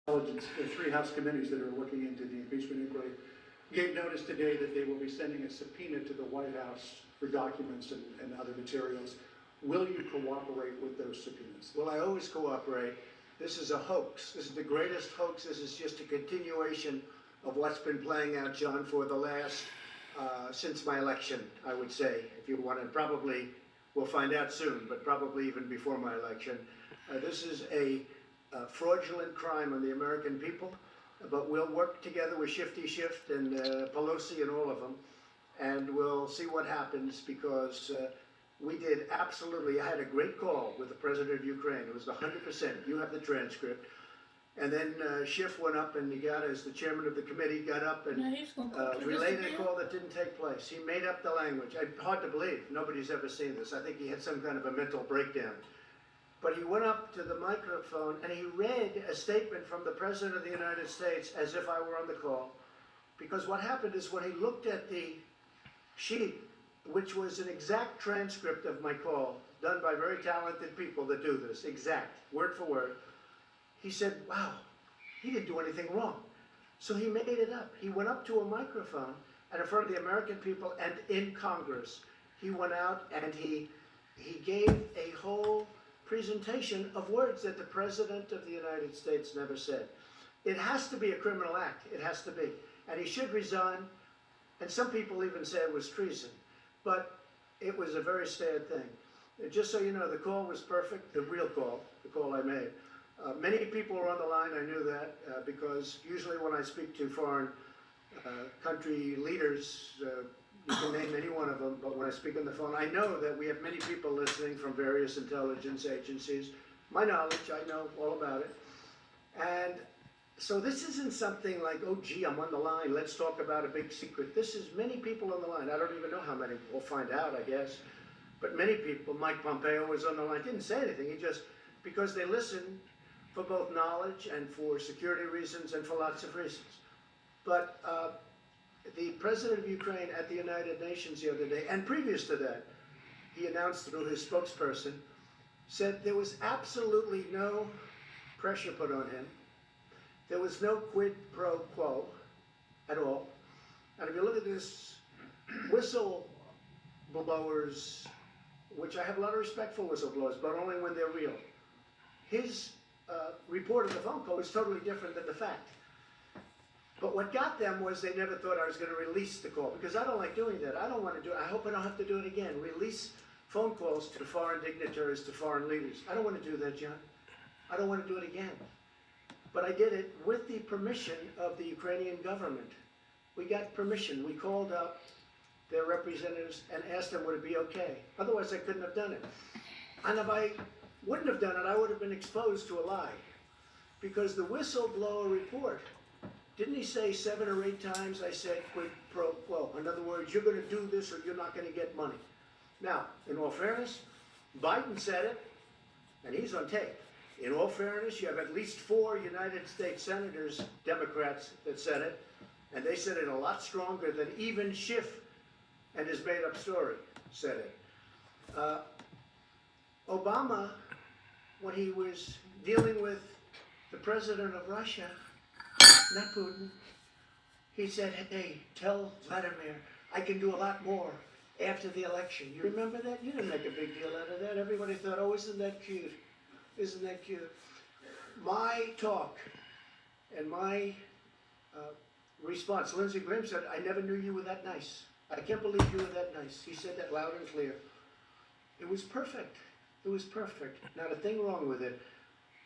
Intelligence, the three House committees that are looking into the impeachment inquiry gave notice today that they will be sending a subpoena to the White House for documents and other materials. Will you cooperate with those subpoenas? Well, I always cooperate. This is a hoax. This is the greatest hoax. This is just a continuation of what's been playing out, John, for the last, since my election, I would say. If you want to, probably, we'll find out soon, but probably even before my election. This is a fraudulent crime on the American people, but we'll work together with Shifty Shift and Pelosi and all of them, and we'll see what happens, because we did absolutely, I had a great call with the president of Ukraine. It was 100%. You have the transcript. And then Schiff went up and he got, as the chairman of the committee, got up and relayed a call that didn't take place. He made up the language. Hard to believe. Nobody's ever seen this. I think he had some kind of a mental breakdown. But he went up to the microphone and he read a statement from the President of the United States as if I were on the call. Because what happened is, when he looked at the sheet, which was an exact transcript of my call, done by very talented people that do this, exact, word for word, he said, wow, he didn't do anything wrong. So he made it up. He went up to a microphone and in front of the American people and in Congress, he went out and he gave a whole presentation of words that the President of the United States never said. It has to be a criminal act. It has to be. And he should resign. And some people even say it was treason. But it was a very sad thing. Just so you know, the call was perfect, the real call, the call I made. Many people were on the line. I knew that because usually when I speak to foreign country leaders, you can name any one of them, but when I speak on the phone, I know that we have many people listening from various intelligence agencies. My knowledge, I know all about it. And so this isn't something like, oh, gee, I'm on the line, let's talk about a big secret. This is many people on the line. I don't even know how many. We'll find out, I guess. But many people. Mike Pompeo was on the line. Didn't say anything. He just, because they listen for both knowledge and for security reasons and for lots of reasons. But the president of Ukraine at the United Nations the other day, and previous to that, he announced through his spokesperson, said there was absolutely no pressure put on him. There was no quid pro quo at all. And if you look at this, whistleblowers, which I have a lot of respect for whistleblowers, but only when they're real. His report of the phone call was totally different than the fact. But what got them was they never thought I was going to release the call, because I don't like doing that. I don't want to do it. I hope I don't have to do it again. Release phone calls to foreign dignitaries, to foreign leaders. I don't want to do that, John. I don't want to do it again. But I did it with the permission of the Ukrainian government. We got permission. We called up their representatives and asked them, would it be okay? Otherwise, I couldn't have done it. And if I wouldn't have done it, I would have been exposed to a lie. Because the whistleblower report, didn't he say 7 or 8 times, I said quid pro quo? In other words, you're going to do this or you're not going to get money. Now, in all fairness, Biden said it, and he's on tape. In all fairness, you have at least 4 United States senators, Democrats, that said it, and they said it a lot stronger than even Schiff and his made-up story said it. Obama, when he was dealing with the president of Russia, not Putin, he said, hey, tell Vladimir I can do a lot more after the election. You remember that? You didn't make a big deal out of that. Everybody thought, oh, isn't that cute? Isn't that cute? My talk and my response, Lindsey Graham said, I never knew you were that nice. I can't believe you were that nice. He said that loud and clear. It was perfect. It was perfect. Not a thing wrong with it.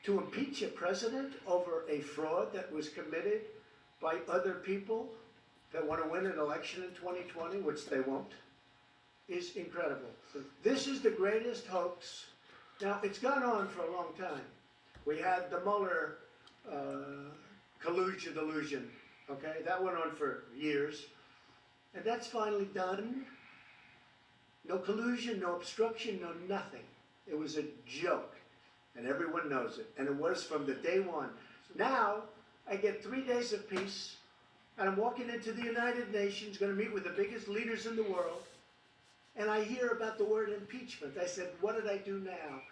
To impeach a president over a fraud that was committed by other people that want to win an election in 2020, which they won't, is incredible. This is the greatest hoax. Now, it's gone on for a long time. We had the Mueller collusion delusion, okay? That went on for years. And that's finally done. No collusion, no obstruction, no nothing. It was a joke. And everyone knows it. And it was from the day one. Now, I get 3 days of peace, and I'm walking into the United Nations, going to meet with the biggest leaders in the world, and I hear about the word impeachment. I said, what did I do now?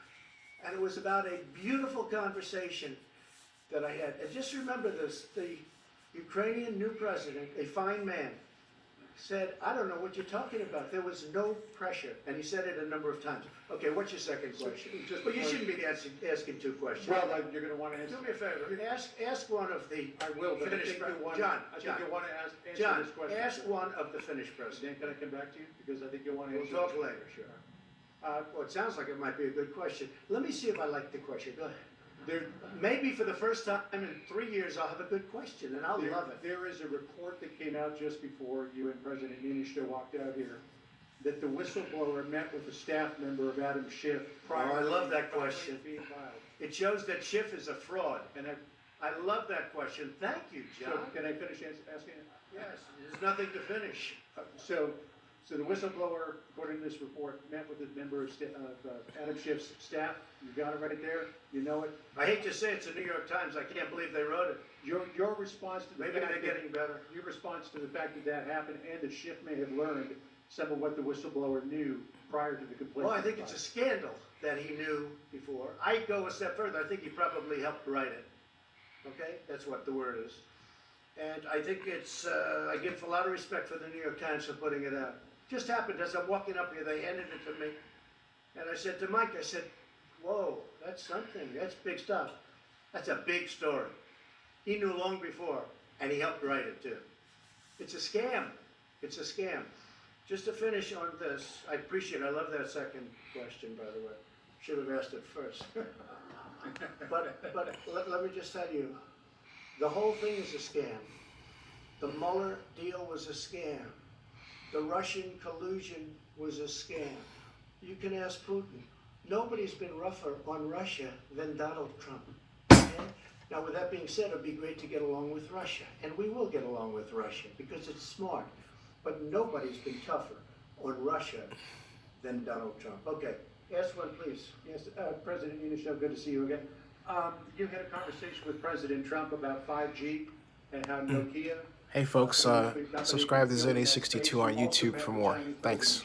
And it was about a beautiful conversation that I had. And just remember this, the Ukrainian new president, a fine man, said, I don't know what you're talking about. There was no pressure. And he said it a number of times. Okay, what's your second question? Well, you shouldn't be asking two questions. Well, you're gonna wanna answer. Do me a favor, ask one of the I will, but I Finnish think you want, John, I think you wanna answer John, this question. ask sir. one of the Finnish presidents. Dan, can I come back to you? Because I think you wanna We'll answer. talk this. later, sure. Well, it sounds like it might be a good question. Let me see if I like the question. Go ahead. There, Maybe for the first time in 3 years, I'll have a good question, and I'll love it. There is a report that came out just before you and President Niinistö walked out here, that the whistleblower met with a staff member of Adam Schiff prior. I love that prior to question. being filed. It shows that Schiff is a fraud, And I love that question. Thank you, so John. can I finish asking it? Yes, there's nothing to finish. So the whistleblower, according to this report, met with a member of Adam Schiff's staff. You got it right there. You know it. I hate to say it's the New York Times. I can't believe they wrote it. Your response to the Maybe fact they're that- getting better. Your response to the fact that that happened and that Schiff may have learned some of what the whistleblower knew prior to the complaint. Well, I think it's a scandal that he knew before. I go a step further. I think he probably helped write it. Okay? That's what the word is. And I think it's, I give a lot of respect for the New York Times for putting it out. Just happened as I'm walking up here, they handed it to me. And I said to Mike, I said, whoa, that's something. That's big stuff. That's a big story. He knew long before, and he helped write it too. It's a scam. It's a scam. Just to finish on this, I appreciate it. I love that second question, by the way. Should have asked it first. But let me just tell you, the whole thing is a scam. The Mueller deal was a scam. The Russian collusion was a scam. You can ask Putin. Nobody's been rougher on Russia than Donald Trump. Okay? Now, with that being said, it'd be great to get along with Russia. And we will get along with Russia because it's smart. But nobody's been tougher on Russia than Donald Trump. Okay, ask one, please. Yes, President Niinistö, good to see you again. You had a conversation with President Trump about 5G and how Nokia. Hey folks, subscribe to Zen862 on YouTube for more. Thanks.